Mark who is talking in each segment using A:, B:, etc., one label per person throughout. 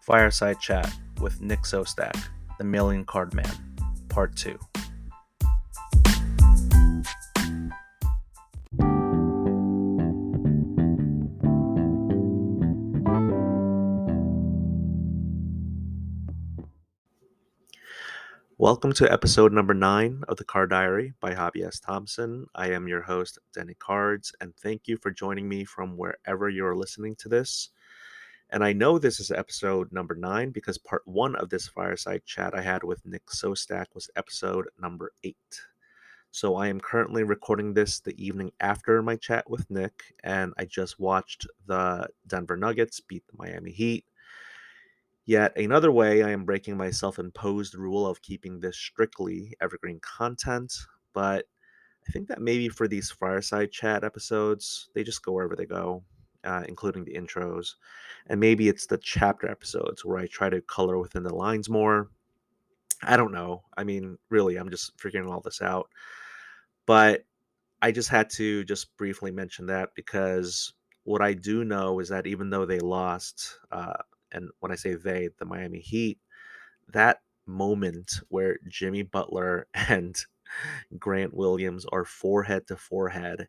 A: Fireside Chat with Nick Sostak, the Million Card Man, Part 2. Welcome to episode number 9 of the Card Diary by Hobby S. Thompson. I am your host, Denny Cards, and thank you for joining me from wherever you're listening to this. And I know this is episode number 9 because part 1 of this fireside chat I had with Nick Sostak was episode number 8. So I am currently recording this the evening after my chat with Nick, and I just watched the Denver Nuggets beat the Miami Heat. Yet another way I am breaking my self-imposed rule of keeping this strictly evergreen content, but I think that maybe for these fireside chat episodes, they just go wherever they go, including the intros. And maybe it's the chapter episodes where I try to color within the lines more. I don't know. I mean, really, I'm just figuring all this out. But I just had to just briefly mention that because what I do know is that even though they lost, and when I say they, the Miami Heat, that moment where Jimmy Butler and Grant Williams are forehead to forehead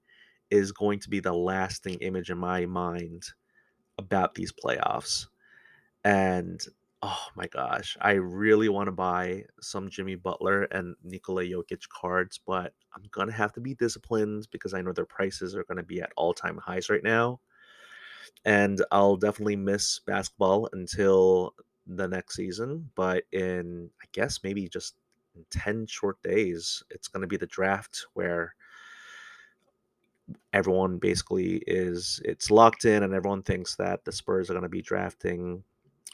A: is going to be the lasting image in my mind about these playoffs. And oh my gosh, I really want to buy some Jimmy Butler and Nikola Jokic cards, but I'm going to have to be disciplined because I know their prices are going to be at all-time highs right now. And I'll definitely miss basketball until the next season, but in I guess maybe just in 10 short days, it's going to be the draft where everyone basically it's locked in and everyone thinks that the Spurs are going to be drafting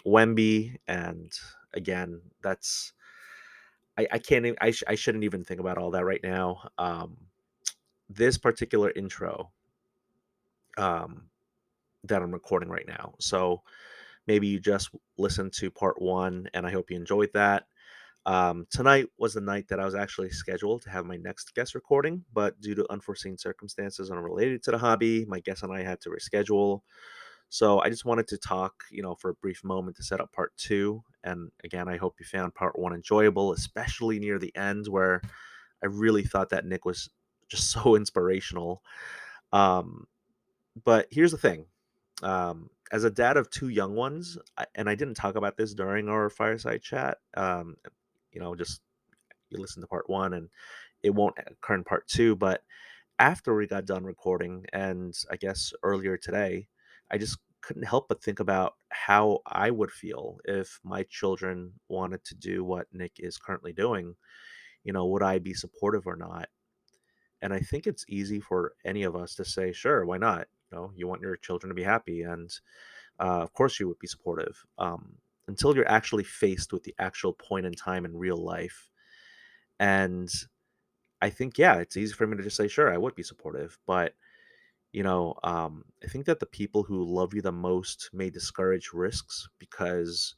A: Wemby, and again, that's I can't I shouldn't even think about all that right now. This particular intro um that I'm recording right now. So maybe you just listened to part 1 and I hope you enjoyed that. Tonight was the night that I was actually scheduled to have my next guest recording, but due to unforeseen circumstances unrelated to the hobby, my guest and I had to reschedule. So I just wanted to talk, for a brief moment to set up part 2. And again, I hope you found part 1 enjoyable, especially near the end where I really thought that Nick was just so inspirational. Um, but here's the thing. As a dad of 2 young ones, and I didn't talk about this during our fireside chat, just you listen to part 1 and it won't occur in part 2, but after we got done recording, and I guess earlier today, I just couldn't help but think about how I would feel if my children wanted to do what Nick is currently doing. Would I be supportive or not? And I think it's easy for any of us to say, sure, why not? You want your children to be happy, and of course you would be supportive. Until you're actually faced with the actual point in time in real life. And I think, yeah, it's easy for me to just say, sure, I would be supportive. But, I think that the people who love you the most may discourage risks because,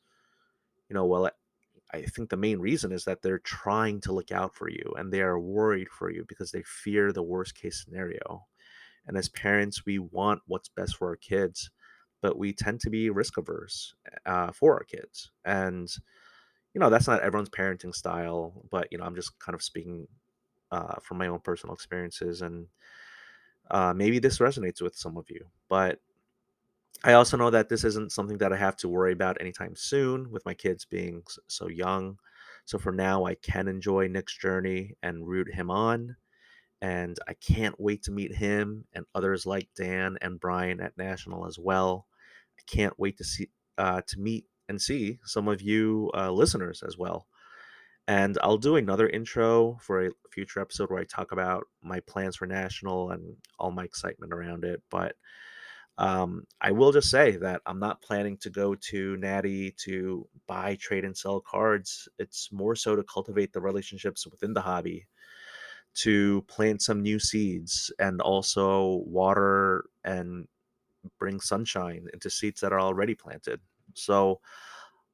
A: well, I think the main reason is that they're trying to look out for you and they are worried for you because they fear the worst case scenario. And as parents, we want what's best for our kids, but we tend to be risk averse for our kids. And, that's not everyone's parenting style, but, I'm just kind of speaking from my own personal experiences. And maybe this resonates with some of you. But I also know that this isn't something that I have to worry about anytime soon with my kids being so young. So for now, I can enjoy Nick's journey and root him on. And I can't wait to meet him and others like Dan and Brian at National as well. I can't wait to meet and see some of you listeners as well. And I'll do another intro for a future episode where I talk about my plans for National and all my excitement around it. But I will just say that I'm not planning to go to Natty to buy, trade, and sell cards. It's more so to cultivate the relationships within the hobby, to plant some new seeds, and also water and bring sunshine into seeds that are already planted. So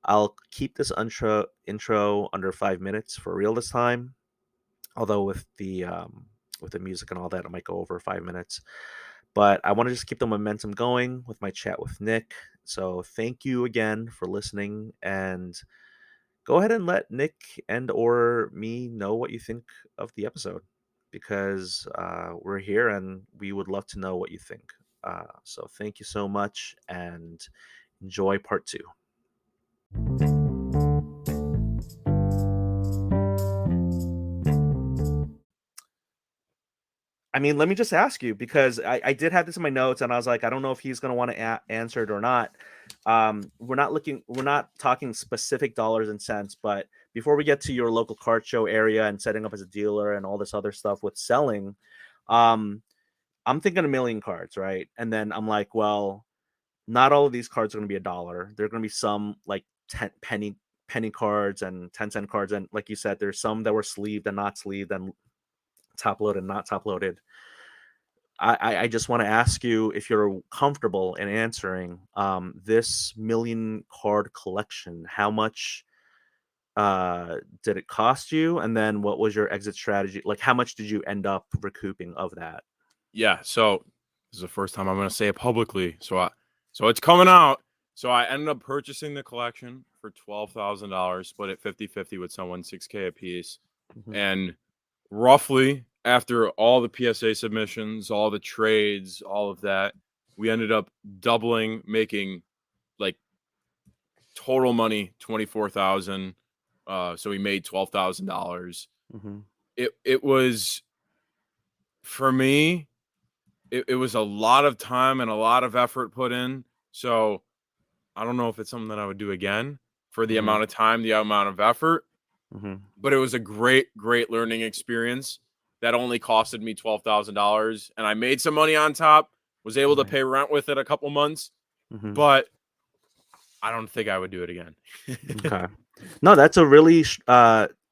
A: I'll keep this intro under 5 minutes for real this time. Although with the music and all that, it might go over 5 minutes. But I want to just keep the momentum going with my chat with Nick. So thank you again for listening, and go ahead and let Nick and or me know what you think of the episode, because we're here and we would love to know what you think. So thank you so much, and enjoy part 2. I mean, let me just ask you, because I did have this in my notes and I was like, I don't know if he's going to want to answer it or not. We're not talking specific dollars and cents, but before we get to your local card show area and setting up as a dealer and all this other stuff with selling, um, I'm thinking a million cards, right? And then I'm like, well, not all of these cards are going to be $1. There are going to be some like 10 penny cards and 10-cent cards, and like you said, there's some that were sleeved and not sleeved and top loaded and not top loaded. I just want to ask you if you're comfortable in answering this million card collection. How much did it cost you? And then what was your exit strategy? Like, how much did you end up recouping of that?
B: Yeah, so this is the first time I'm going to say it publicly. So it's coming out. So I ended up purchasing the collection for $12,000, split it 50-50 with someone, $6K a piece.
A: Mm-hmm.
B: And roughly after all the PSA submissions, all the trades, all of that, we ended up doubling, making like total money 24,000. So we made $12,000.
A: Mm-hmm.
B: It was, for me, it was a lot of time and a lot of effort put in. So I don't know if it's something that I would do again for the
A: Mm-hmm.
B: amount of time, the amount of effort.
A: Mm-hmm.
B: But it was a great learning experience that only costed me $12,000, and I made some money on top. Was able to
A: Right.
B: pay rent with it a couple months,
A: Mm-hmm.
B: but I don't think I would do it again.
A: Okay. No, that's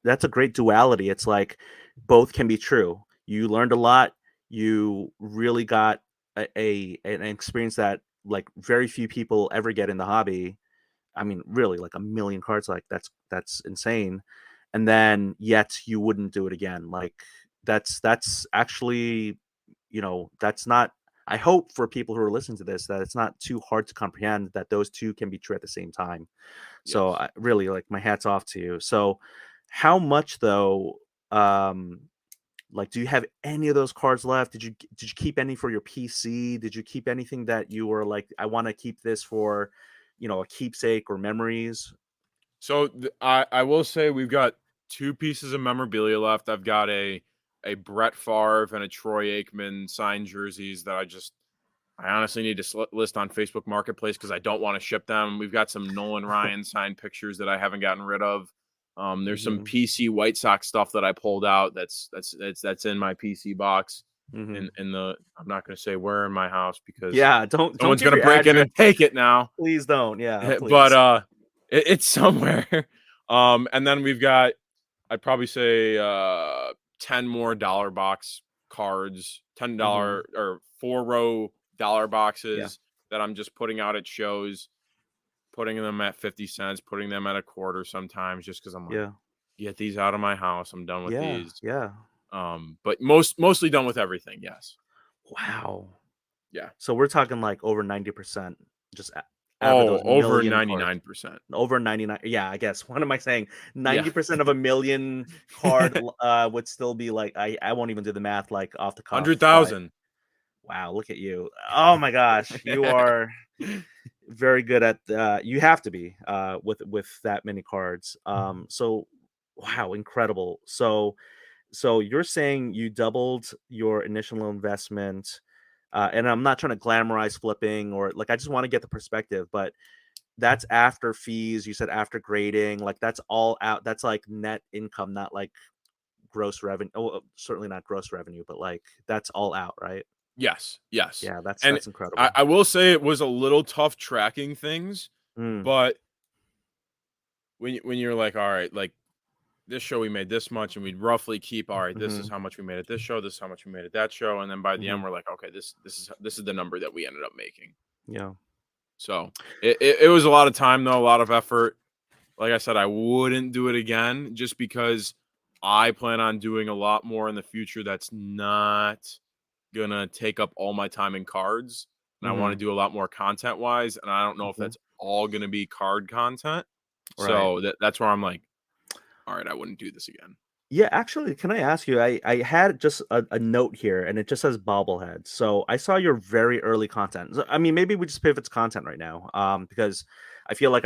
A: that's a great duality. It's like both can be true. You learned a lot. You really got an experience that like very few people ever get in the hobby. I mean, really, like a million cards, like that's insane. And then yet you wouldn't do it again. Like that's actually, that's not. I hope for people who are listening to this that it's not too hard to comprehend that those two can be true at the same time. So
B: Yes.
A: really, like, my hat's off to you. So how much though? Like, do you have any of those cards left? Did you keep any for your PC? Did you keep anything that you were like, I want to keep this for, a keepsake or memories?
B: So I will say we've got two pieces of memorabilia left. I've got a Brett Favre and a Troy Aikman signed jerseys that I honestly need to list on Facebook Marketplace because I don't want to ship them. We've got some Nolan Ryan signed pictures that I haven't gotten rid of. There's some
A: Mm-hmm.
B: PC White Sox stuff that I pulled out. That's in my PC box.
A: Mm-hmm.
B: In the, I'm not going to say where in my house because
A: Yeah, don't
B: someone's
A: give
B: going to
A: your
B: break in
A: address.
B: and take it now.
A: Please don't. Yeah,
B: But
A: please.
B: it's somewhere. And then we've got, I'd probably say 10 more dollar box cards, $10
A: Mm-hmm.
B: or 4-row dollar
A: Yeah.
B: boxes that I'm just putting out at shows, putting them at 50 cents, putting them at a quarter sometimes, just because I'm like,
A: Yeah.
B: get these out of my house. I'm done with
A: Yeah.
B: these.
A: Yeah.
B: But mostly done with everything. Yes.
A: Wow.
B: Yeah.
A: So we're talking like over 90% just out of
B: Oh,
A: those
B: over
A: million cards.
B: 99%.
A: Over 99. Yeah, I guess. What am I saying?
B: Yeah.
A: 90% of a million card would still be like, I won't even do the math like off the cuff, but
B: 100,000.
A: wow, look at you. Oh my gosh, you are very good at you have to be with that many cards. So wow, incredible. So you're saying you doubled your initial investment, and I'm not trying to glamorize flipping or like, I just want to get the perspective, but that's after fees. You said after grading, like that's all out. That's like net income, not like gross revenue. Oh, certainly not gross revenue, but like that's all out, right?
B: Yes.
A: Yeah, that's
B: And
A: that's incredible.
B: I will say it was a little tough tracking things,
A: Mm,
B: but when you're like, all right, like this show we made this much, and we'd roughly keep, all right, this
A: mm-hmm,
B: is how much we made at this show, this is how much we made at that show, and then by the
A: mm-hmm,
B: end we're like, okay, this is the number that we ended up making.
A: yeah.
B: So it was a lot of time though, a lot of effort. Like I said, I wouldn't do it again just because I plan on doing a lot more in the future that's not gonna take up all my time in cards, and I want to
A: Mhm.
B: do a lot more content wise, and I don't know if
A: Mhm.
B: that's all gonna be card content.
A: Right.
B: So that's where I'm like, all right, I wouldn't do this again.
A: Yeah, actually, can I ask you? I had just a note here, and it just says bobbleheads. So I saw your very early content. I mean, maybe we just pivot to content right now, because I feel like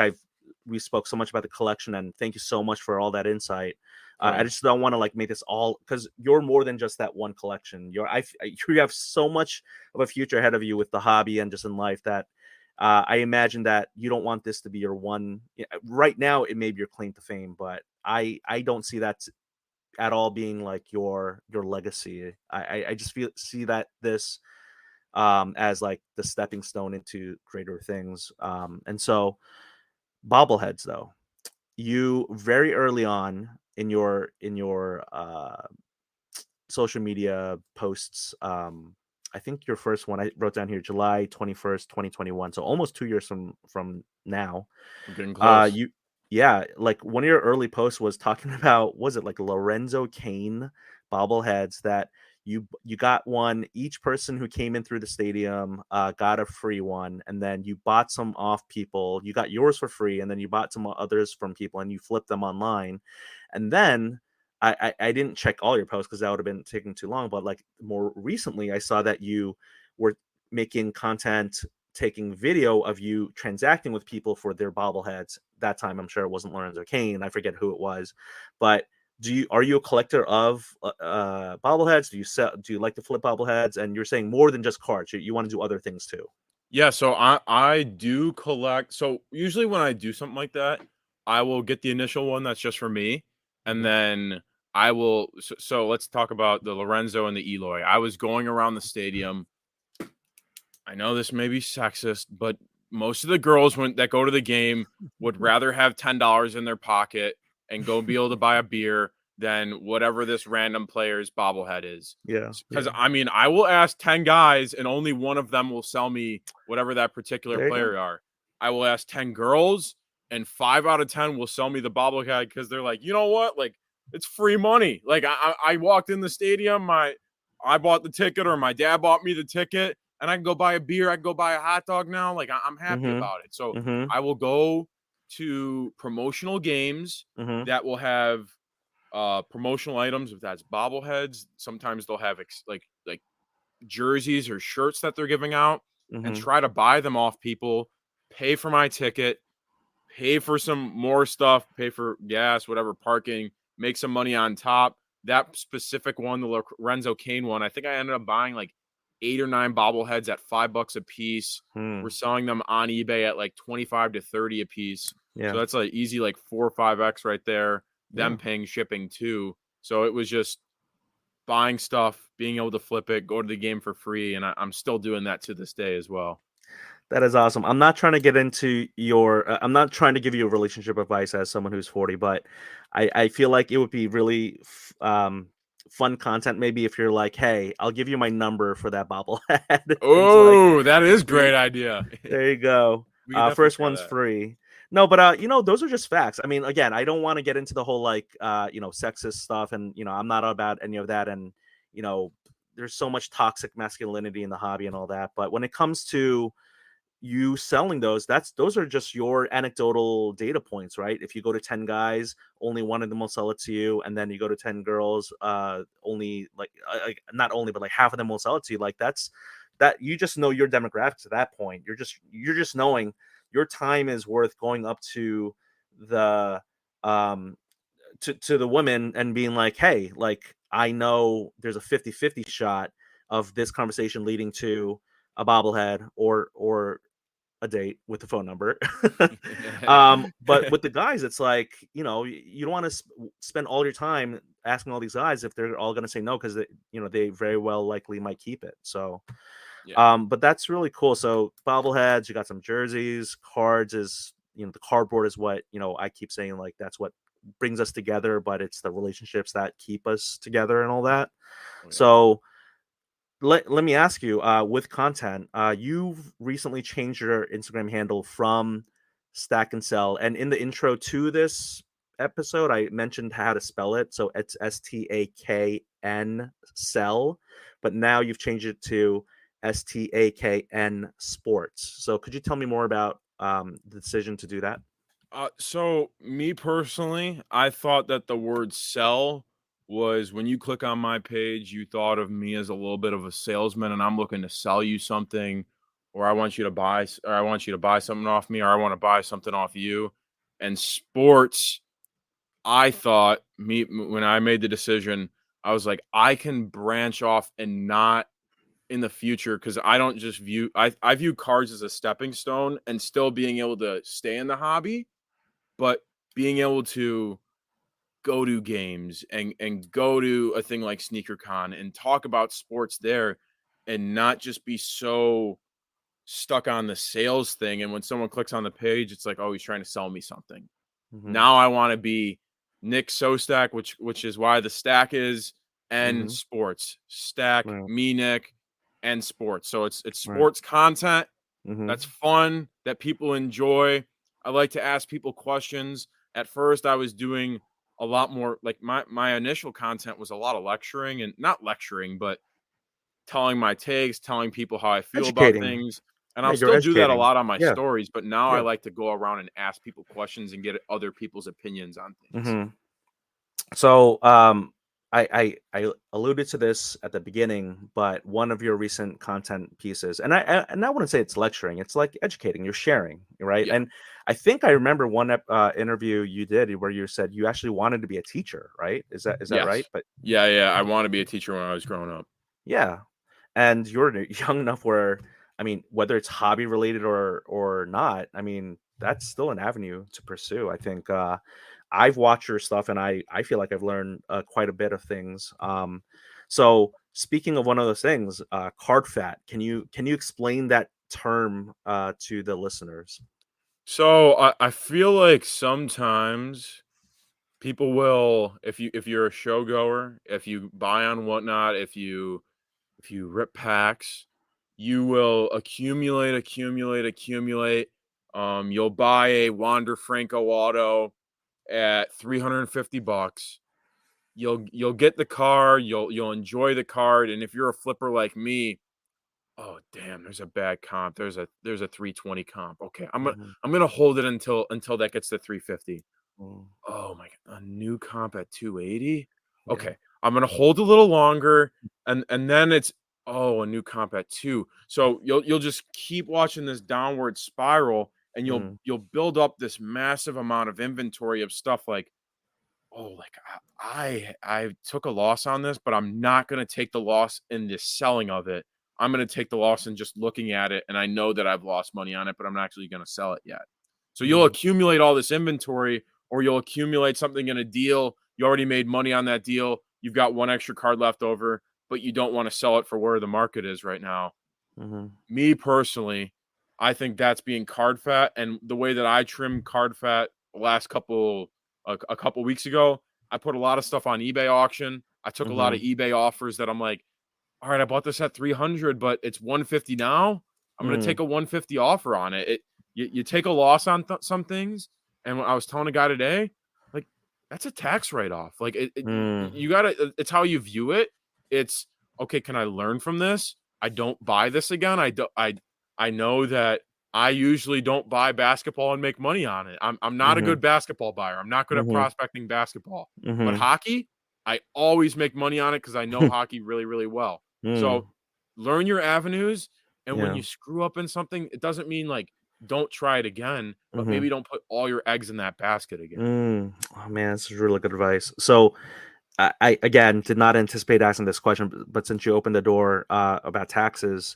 A: we spoke so much about the collection, and thank you so much for all that insight. I
B: Right.
A: just don't want to like make this all because you're more than just that one collection. You have so much of a future ahead of you with the hobby and just in life that I imagine that you don't want this to be your one. Right now, it may be your claim to fame, but I don't see that at all being like your legacy. I just feel see that this as like the stepping stone into greater things. And so bobbleheads though, you very early on in your social media posts, I think your first one I wrote down here July 21st, 2021, so almost 2 years from now.
B: We're getting close.
A: You yeah, like one of your early posts was talking about was it like Lorenzo Kane bobbleheads that you got one. Each person who came in through the stadium got a free one, and then you bought some off people. You got yours for free, and then you bought some others from people, and you flipped them online. And then I didn't check all your posts because that would have been taking too long. But like more recently, I saw that you were making content taking video of you transacting with people for their bobbleheads. That time, I'm sure it wasn't Lorenzo Kane. I forget who it was, but are you a collector of bobbleheads? Do you like to flip bobbleheads? And you're saying more than just cards. You want to do other things too.
B: Yeah, so I do collect. So usually when I do something like that, I will get the initial one that's just for me, and
A: Hmm.
B: then I will. So let's talk about the Lorenzo and the Eloy. I was going around the stadium. I know this may be sexist, but most of the girls that go to the game would rather have $10 in their pocket and go be able to buy a beer than whatever this random player's bobblehead is.
A: Yeah,
B: Because
A: yeah.
B: I mean, I will ask 10 guys and only one of them will sell me whatever that particular
A: There you go.
B: player are. I will ask 10 girls and 5 out of 10 will sell me the bobblehead because they're like, you know what? Like, it's free money. Like I walked in the stadium, I bought the ticket or my dad bought me the ticket and I can go buy a beer, I can go buy a hot dog now. Like I'm happy
A: Hmm.
B: about it. So
A: Hmm.
B: I will go to promotional games
A: Hmm.
B: that will have promotional items. If that's bobbleheads, sometimes they'll have like jerseys or shirts that they're giving out, and
A: Hmm.
B: try to buy them off people. Pay for my ticket, pay for some more stuff, pay for gas, whatever, parking, make some money on top. That specific one, the Lorenzo Kane one, I think I ended up buying like 8 or 9 bobbleheads at $5 a piece. We're
A: Hmm.
B: selling them on eBay at like 25 to 30 a piece. So
A: Yeah,
B: that's like easy, like 4 or 5x right there.
A: yeah.
B: Them paying shipping too. So it was just buying stuff, being able to flip it, go to the game for free. And I'm still doing that to this day as well.
A: That is awesome. I'm not trying to get into your. I'm not trying to give you a relationship advice as someone who's 40, but I feel like it would be really fun content. Maybe if you're like, hey, I'll give you my number for that bobblehead. It's like,
B: Oh, that is
A: for you,
B: great idea.
A: there you go.
B: We could definitely
A: First
B: try
A: one's
B: that.
A: free. No, but those are just facts. I mean, again, I don't want to get into the whole like sexist stuff, and I'm not about any of that. And you know, there's so much toxic masculinity in the hobby and all that. But when it comes to you selling those are just your anecdotal data points, right? If you go to 10 guys, only one of them will sell it to you, and then you go to 10 girls, only like not only but like half of them will sell it to you. Like that you just know your demographics at that point. You're just knowing your time is worth going up to the um to the women and being like, hey, like I know there's a 50-50 shot of this conversation leading to a bobblehead or a date with the phone number. But with the guys, it's like, you don't want to spend all your time asking all these guys if they're all going to say no, because they very well likely might keep it. So,
B: Yeah.
A: but that's really cool. So bobbleheads, you got some jerseys, cards is, the cardboard is what, I keep saying, like, that's what brings us together, but it's the relationships that keep us together and all that.
B: Oh yeah.
A: So, let me ask you, with content, you've recently changed your Instagram handle from Stack and Sell, and in the intro to this episode, I mentioned how to spell it. So it's sell, but now you've changed it to STAKN Sports. So could you tell me more about the decision to do that?
B: So me personally, I thought that the word sell was when you click on my page, you thought of me as a little bit of a salesman and I'm looking to sell you something, or I want you to buy or I want you to buy something off me, or I want to buy something off you. And sports, I thought when I made the decision, I was like, I can branch off and not in the future, because I don't just view I view cards as a stepping stone and still being able to stay in the hobby, but being able to go to games and go to a thing like SneakerCon and talk about sports there and not just be so stuck on the sales thing. And when someone clicks on the page, it's like, oh, he's trying to sell me something.
A: Mm-hmm.
B: Now I want to be Nick Sostak, which is why the stack is and
A: Mm-hmm.
B: sports stack
A: Right.
B: me Nick and sports. So it's
A: Right.
B: sports content
A: Mm-hmm.
B: that's fun, that people enjoy. I like to ask people questions. At first, I was doing a lot more, like my initial content was a lot of lecturing, and not lecturing, but telling my takes, telling people how I feel about
A: Educating.
B: things. And
A: Yeah,
B: I'll
A: you're
B: still do that a
A: educating.
B: lot on my
A: Yeah.
B: stories, but now I
A: Yeah.
B: like to go around and ask people questions and get other people's opinions on things.
A: Mm-hmm. So, I alluded to this at the beginning, but one of your recent content pieces, and I wouldn't say it's lecturing, it's like educating, you're sharing, right?
B: Yeah.
A: And I think I remember one interview you did where you said you actually wanted to be a teacher, right? Is that right?
B: Yes.
A: But
B: Yeah, yeah. I want to be a teacher when I was growing up.
A: yeah, and you're young enough where, I mean, whether it's hobby related or not, I mean, that's still an avenue to pursue. I think I've watched your stuff and I feel like I've learned quite a bit of things. So speaking of one of those things, card fat, can you explain that term to the listeners?
B: So I feel like sometimes people will, if you're a show goer, if you buy on Whatnot, if you rip packs, you will accumulate. You'll buy a Wander Franco auto at $350. You'll get the card, you'll enjoy the card, and if you're a flipper like me, oh damn, there's a bad comp. There's a 320 comp. Okay,
A: Hmm.
B: I'm gonna hold it until that gets to 350.
A: Mm,
B: Oh my god, a new comp at 280?
A: yeah.
B: Okay, I'm gonna hold a little longer, and then it's, oh, a new comp at 2. So you'll just keep watching this downward spiral, and
A: Mm,
B: you'll build up this massive amount of inventory of stuff like, oh, like I took a loss on this, but I'm not gonna take the loss in the selling of it. I'm gonna take the loss in just looking at it, and I know that I've lost money on it, but I'm not actually gonna sell it yet. So you'll
A: mm,
B: accumulate all this inventory, or you'll accumulate something in a deal. You already made money on that deal. You've got one extra card left over, but you don't want to sell it for where the market is right now.
A: mhm,
B: Me personally, I think that's being card fat, and the way that I trim card fat the last a couple weeks ago, I put a lot of stuff on eBay auction. I took a lot of
A: mhm,
B: eBay offers that I'm like, all right, I bought this at 300, but it's 150 now. I'm gonna
A: mm,
B: take a 150 offer on it. You take a loss on some things, and when I was telling a guy today, like, that's a tax write off. Like
A: mm,
B: you gotta. It's how you view it. It's okay. Can I learn from this? I don't buy this again. I don't. I know that I usually don't buy basketball and make money on it. I'm not a
A: mhm,
B: good basketball buyer. I'm not good at
A: mhm,
B: prospecting basketball. But
A: mhm,
B: hockey, I always make money on it because I know hockey really, really well.
A: mm,
B: So learn your avenues. And when
A: yeah.
B: you screw up in something, it doesn't mean like don't try it again, but
A: Mhm.
B: maybe don't put all your eggs in that basket again.
A: Oh man, this is really good advice. So I again did not anticipate asking this question, but since you opened the door about taxes,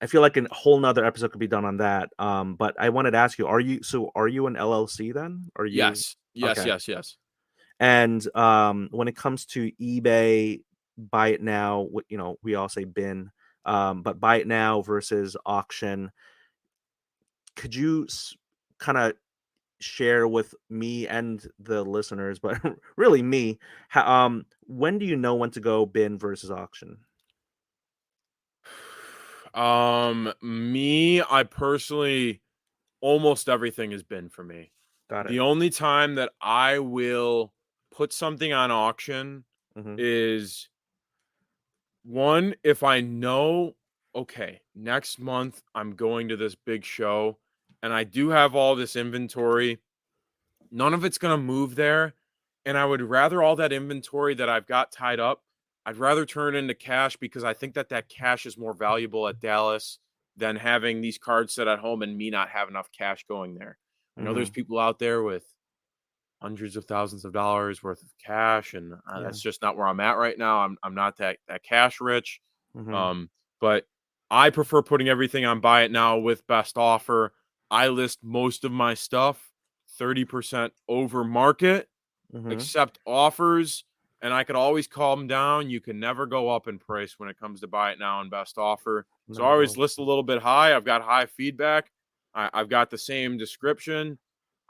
A: I feel like a whole nother episode could be done on that. But I wanted to ask you, are you an LLC then? Are you
B: Yes. Yes.
A: okay?
B: Yes. Yes.
A: And when it comes to eBay, buy it now, we all say bin, but buy it now versus auction. Could you kind of share with me and the listeners, but really me, when do you know when to go bin versus auction?
B: Me, I personally, almost everything has been for me.
A: Got it.
B: The only time that I will put something on auction
A: Mhm.
B: is one, if I know, okay, next month I'm going to this big show and I do have all this inventory, none of it's going to move there. And I would rather all that inventory that I've got tied up, I'd rather turn it into cash because I think that that cash is more valuable at Dallas than having these cards sit at home and me not have enough cash going there. I know there's
A: Mhm.
B: people out there with hundreds of thousands of dollars worth of cash, and
A: Yeah.
B: that's just not where I'm at right now. I'm not that cash rich,
A: Mhm.
B: um, but I prefer putting everything on buy it now with best offer. I list most of my stuff 30% over market,
A: Mhm.
B: accept offers, and I could always calm them down. You can never go up in price when it comes to buy it now and best offer. So I
A: Not at
B: always
A: all.
B: list a little bit high. I've got high feedback. I've got the same description.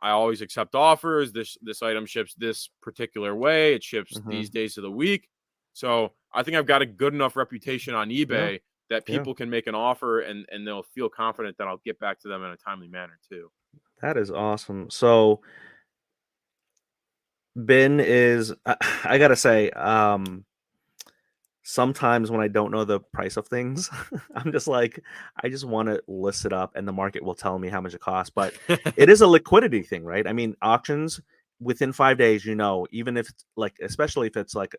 B: I always accept offers. This item ships this particular way. It ships these
A: Mhm.
B: days of the week. So I think I've got a good enough reputation on
A: Yeah.
B: eBay that
A: Yeah.
B: people can make an offer and they'll feel confident that I'll get back to them in a timely manner too.
A: That is awesome. So Ben is I gotta say, sometimes when I don't know the price of things, I'm just like, I just want to list it up and the market will tell me how much it costs. But it is a liquidity thing, right? I mean, auctions within 5 days, even if it's like, especially if it's like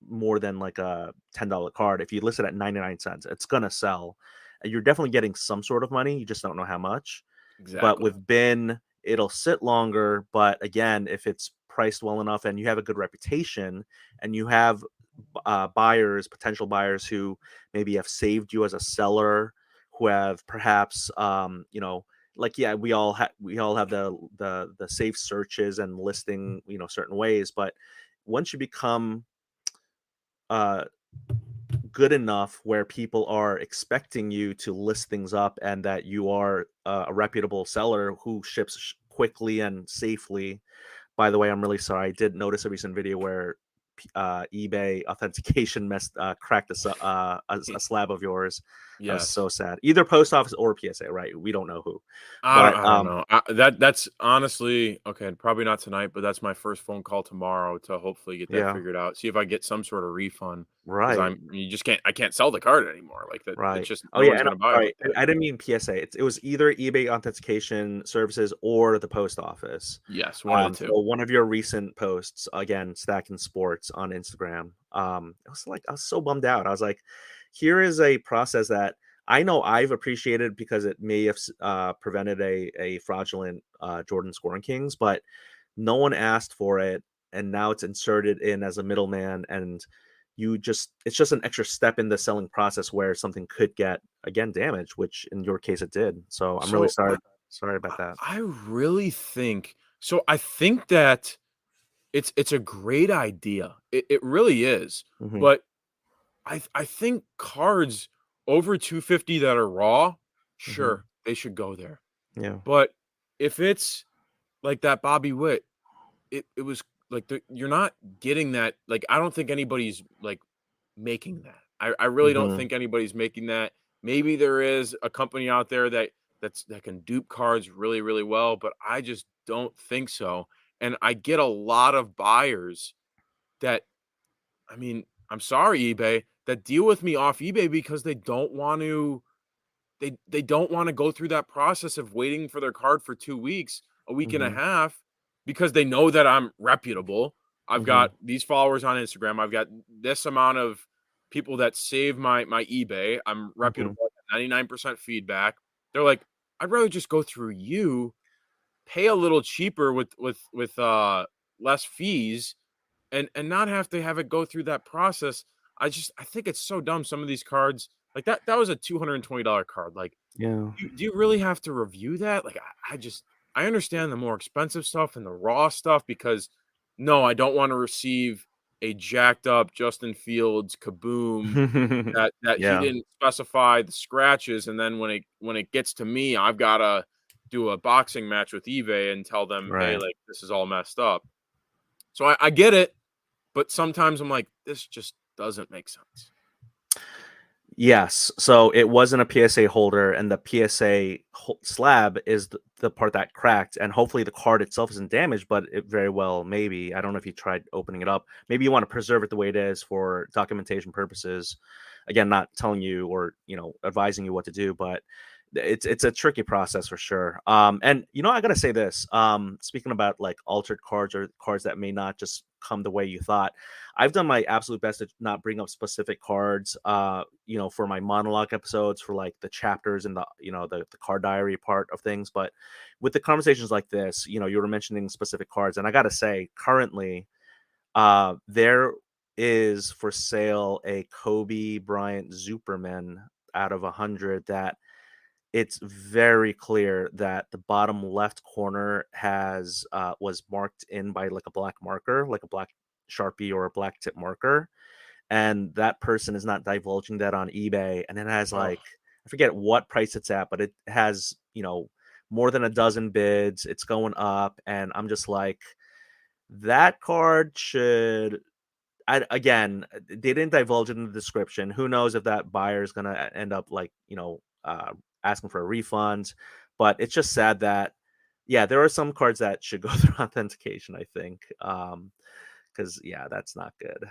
A: more than like a $10 card, if you list it at 99 cents, it's gonna sell. And you're definitely getting some sort of money. You just don't know how much. But
B: Exactly.
A: with bin, it'll sit longer. But again, if it's priced well enough and you have a good reputation and you have buyers, potential buyers who maybe have saved you as a seller, who have perhaps, like yeah, we all have the safe searches and listing, certain ways. But once you become uh, good enough where people are expecting you to list things up and that you are a reputable seller who ships quickly and safely. By the way, I'm really sorry. I did notice a recent video where eBay authentication cracked a slab of yours. That was
B: Yes.
A: so sad. Either post office or PSA, right? We don't know who,
B: I don't
A: but
B: I don't know. That's honestly okay, probably not tonight, but that's my first phone call tomorrow to hopefully get that
A: yeah,
B: figured out. See if I get some sort of refund because
A: right.
B: you just can't I can't sell the card anymore. Like that it's
A: Right.
B: just
A: Oh,
B: no
A: yeah,
B: one's
A: and I'm
B: gonna buy it
A: sorry.
B: like that.
A: I didn't mean PSA. It was either eBay authentication services or the post office.
B: Yes, one of the two.
A: So one of your recent posts, again, Stacking Sports on Instagram, I was so bummed out. I was like, here is a process that I know I've appreciated because it may have prevented a fraudulent Jordan Scoring Kings, but no one asked for it, and now it's inserted in as a middleman, and it's just an extra step in the selling process where something could get again damaged, which in your case it did. So I'm really
B: So
A: sorry about that.
B: I really think so I think that it's a great idea. It really is.
A: Hmm.
B: But I think cards over 250 that are raw,
A: Hmm.
B: sure, they should go there.
A: Yeah.
B: But if it's like that Bobby Witt, it was like you're not getting that. Like I don't think anybody's like making that. I really don't
A: Hmm.
B: think anybody's making that. Maybe there is a company out there that can dupe cards really really well, but I just don't think so. And I get a lot of buyers that I mean, I'm sorry eBay, that deal with me off eBay because they don't wanna go through that process of waiting for their card for 2 weeks, a week and a
A: Hmm.
B: half, because they know that I'm reputable. I've
A: Hmm.
B: got these followers on Instagram. I've got this amount of people that save my eBay. I'm
A: Hmm.
B: reputable, I got 99% feedback. They're like, "I'd rather just go through you, pay a little cheaper with less fees, and not have to have it go through that process." I think it's so dumb. Some of these cards, like that was a $220 card. Like,
A: Yeah.
B: do you really have to review that? Like, I understand the more expensive stuff and the raw stuff because no, I don't want to receive a jacked up Justin Fields kaboom that he
A: Yeah.
B: didn't specify the scratches, and then when it gets to me, I've gotta do a boxing match with eBay and tell them, hey,
A: Right.
B: like this is all messed up. So I get it, but sometimes I'm like, this just doesn't make sense.
A: Yes. So it wasn't a PSA holder, and the PSA slab is the part that cracked. And hopefully the card itself isn't damaged, but it very well maybe. I don't know if you tried opening it up. Maybe you want to preserve it the way it is for documentation purposes. Again, not telling you or advising you what to do, but it's a tricky process for sure. And I gotta say this. Speaking about like altered cards or cards that may not just come the way you thought. I've done my absolute best to not bring up specific cards, for my monologue episodes, for like the chapters and the card diary part of things. But with the conversations like this, you were mentioning specific cards, and I gotta say, currently, there is for sale a Kobe Bryant Superman out of 100 that it's very clear that the bottom left corner has was marked in by like a black marker, like a black Sharpie or a black tip marker, and that person is not divulging that on eBay. And it has
B: Oh,
A: like, I forget what price it's at, but it has more than a dozen bids. It's going up, and I'm just like, that card should. Again, they didn't divulge it in the description. Who knows if that buyer is gonna end up like asking for a refund? But it's just sad that yeah, there are some cards that should go through authentication. I think because yeah, that's not good.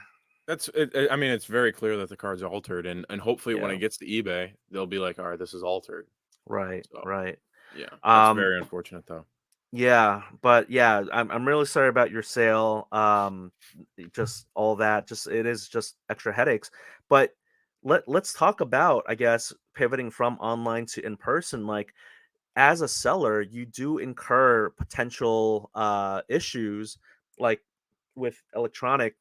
B: that's it. I mean, it's very clear that the card's altered, and hopefully when
A: Yeah,
B: it gets to eBay, they'll be like, all right, this is altered.
A: right,
B: So
A: right.
B: yeah, that's
A: Um,
B: very unfortunate though.
A: yeah, but yeah, I'm really sorry about your sale. Just all that, just it is just extra headaches. But let's talk about, I guess, pivoting from online to in person. Like as a seller, you do incur potential issues, like with electronic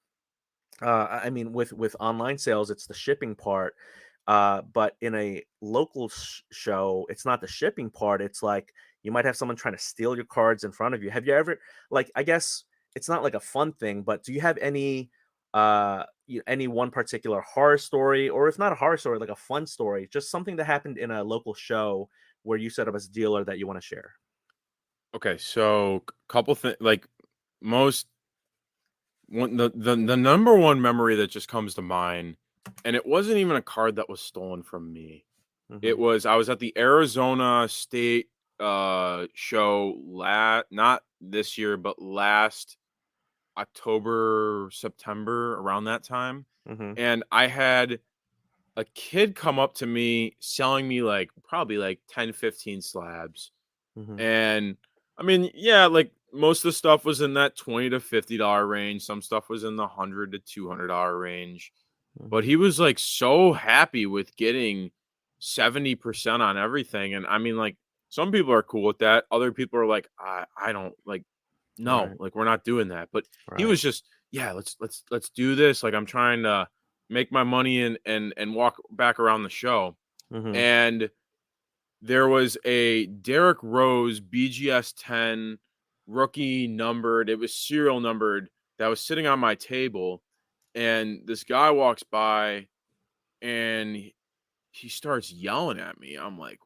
A: I mean, with online sales, it's the shipping part. But in a local show, it's not the shipping part. It's like you might have someone trying to steal your cards in front of you. Have you ever, like, I guess it's not like a fun thing, but do you have any one particular horror story, or if not a horror story, like a fun story, just something that happened in a local show where you set up as a dealer that you want to share?
B: Okay, so couple things like most one the number one memory that just comes to mind, and it wasn't even a card that was stolen from me.
A: Mm-hmm.
B: It was I was at the Arizona State show not this year, but last October, September, around that time.
A: Mm-hmm.
B: And I had a kid come up to me selling me like probably like 10, 15 slabs.
A: Mm-hmm.
B: And I mean, yeah, like most of the stuff was in that $20 to $50 range. Some stuff was in the $100 to $200 range. But
A: Mm-hmm.
B: he was like so happy with getting 70% on everything. And I mean, like, some people are cool with that. Other people are like, I don't like, no,
A: Right.
B: like we're not doing that. But he
A: Right.
B: was just, yeah, let's do this. Like I'm trying to make my money and walk back around the show.
A: Mm-hmm.
B: And there was a Derrick Rose BGS 10 rookie numbered. It was serial numbered that was sitting on my table. And this guy walks by and he starts yelling at me. I'm like,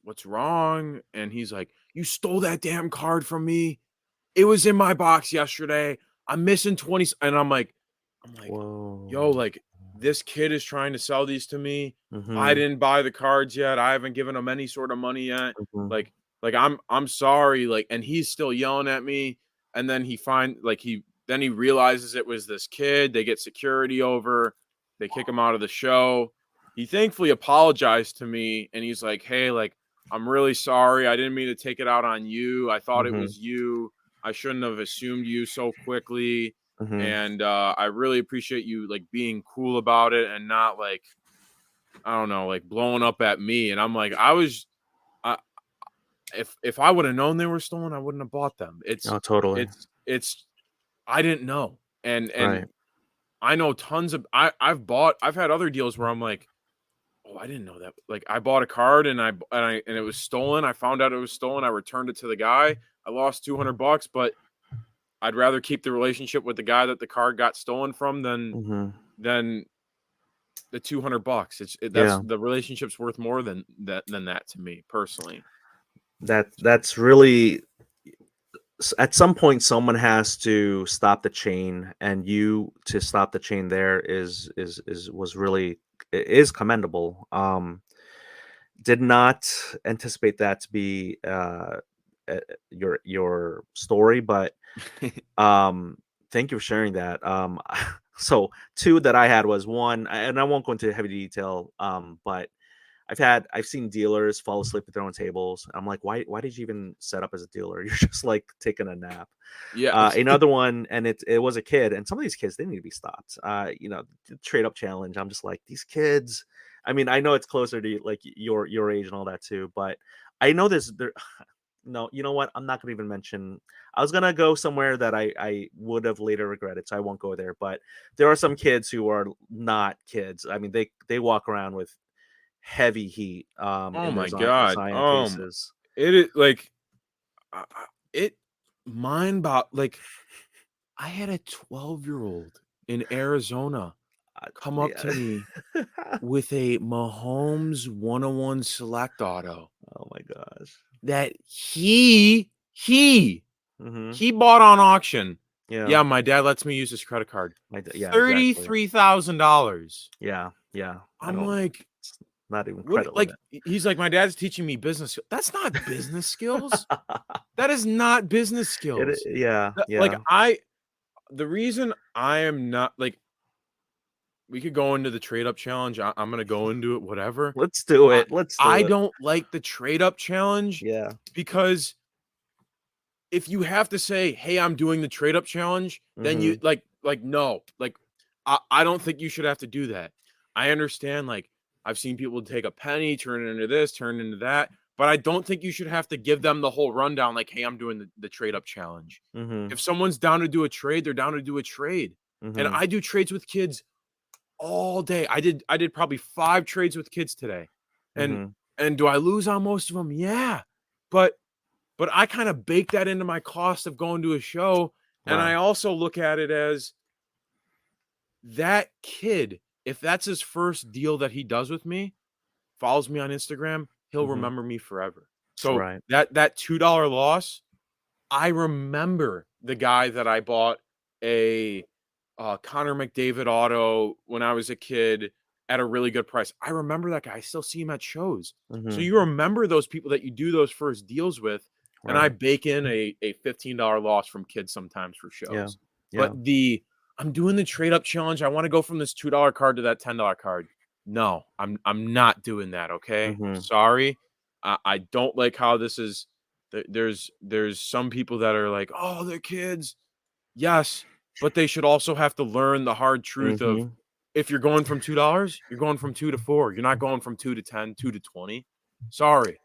B: what's wrong? And he's like, you stole that damn card from me. It was in my box yesterday. I'm missing 20. And I'm like, yo,
A: Whoa.
B: like this kid is trying to sell these to me. I
A: Mhm,
B: didn't buy the cards yet. I haven't given him any sort of money yet.
A: mhm,
B: Like, I'm sorry. Like, and he's still yelling at me. And then he realizes it was this kid. They get security over. They kick him out of the show. He thankfully apologized to me and he's like, hey, like, I'm really sorry. I didn't mean to take it out on you. I thought it
A: mhm,
B: was you. I shouldn't have assumed you so quickly.
A: mhm,
B: And I really appreciate you like being cool about it and not like, I don't know, like blowing up at me. And I'm like, I, if I would have known they were stolen, I wouldn't have bought them.
A: oh, totally,
B: It's I didn't know. And
A: right,
B: I know tons of I've had other deals where I'm like, oh, I didn't know that. Like I bought a card and it was stolen. I found out it was stolen. I returned it to the guy. I lost $200, but I'd rather keep the relationship with the guy that the card got stolen from
A: mhm,
B: than the $200. That's
A: yeah,
B: the relationship's worth more than that to me personally.
A: that's really at some point, someone has to stop the chain, and you to stop the chain there is was really is commendable. Did not anticipate that to be your story, but um, thank you for sharing that. So two that I had was one, and I won't go into heavy detail, but I've seen dealers fall asleep at their own tables. I'm like, why did you even set up as a dealer? You're just like taking a nap.
B: Yeah.
A: Another one, and it was a kid, and some of these kids they need to be stopped. The trade up challenge. I'm just like these kids. I mean, I know it's closer to like your age and all that too, but I know this. There, no, you know what? I'm not gonna even mention. I was gonna go somewhere that I would have later regretted, so I won't go there. But there are some kids who are not kids. I mean, they walk around with heavy heat
B: Oh
A: in their
B: my god.
A: Zion cases.
B: It is like it like I had a 12-year-old in Arizona come up to
A: Yeah.
B: me with a Mahomes 101 Select Auto
A: Oh my gosh.
B: that
A: Hmm.
B: he bought on auction.
A: Yeah.
B: Yeah, my dad lets me use his credit card.
A: Yeah. Exactly.
B: $33,000.
A: Yeah. Yeah. I
B: I'm
A: don't.
B: like,
A: It's not even
B: what?
A: credit
B: Like,
A: limit.
B: he's like, my dad's teaching me business. That's not business skills. That is not business skills.
A: Yeah.
B: Like,
A: Yeah.
B: the reason I am not like, we could go into the trade up challenge. I'm gonna go into it, whatever.
A: Let's do
B: I,
A: it. Let's do
B: I
A: it.
B: don't like the trade up challenge
A: Yeah.
B: because if you have to say, "Hey, I'm doing the trade up challenge," then you
A: Hmm.
B: no, like I don't think you should have to do that. I understand, like I've seen people take a penny, turn it into this, turn it into that, but I don't think you should have to give them the whole rundown. Like, "Hey, I'm doing the trade up challenge."
A: Hmm.
B: If someone's down to do a trade, they're down to do a trade, and
A: Hmm.
B: I do trades with kids all day. I did probably 5 trades with kids today, and
A: Hmm.
B: do I lose on most of them? Yeah, but I kind of bake that into my cost of going to a show. And I
A: Wow.
B: also look at it as that kid, if that's his first deal that he does with me, follows me on Instagram, he'll
A: Hmm.
B: remember me forever. So
A: Right.
B: that $2 loss, I remember the guy that I bought a Connor McDavid auto when I was a kid at a really good price. I remember that guy. I still see him at shows. So
A: Hmm.
B: you remember those people that you do those first deals with, and I
A: Right.
B: bake in a $15 loss from kids sometimes for
A: Yeah.
B: shows. But
A: Yeah.
B: I'm doing the trade up challenge. I want to go from this $2 card to that $10 card. No, I'm not doing that. Okay, I'm
A: Hmm.
B: sorry. I don't like how this is. There's some people that are like, oh, they're kids. Yes, but they should also have to learn the hard truth of
A: Hmm.
B: if you're going from $2, you're going from 2 to 4. You're not going from 2 to 10, 2 to 20. Sorry.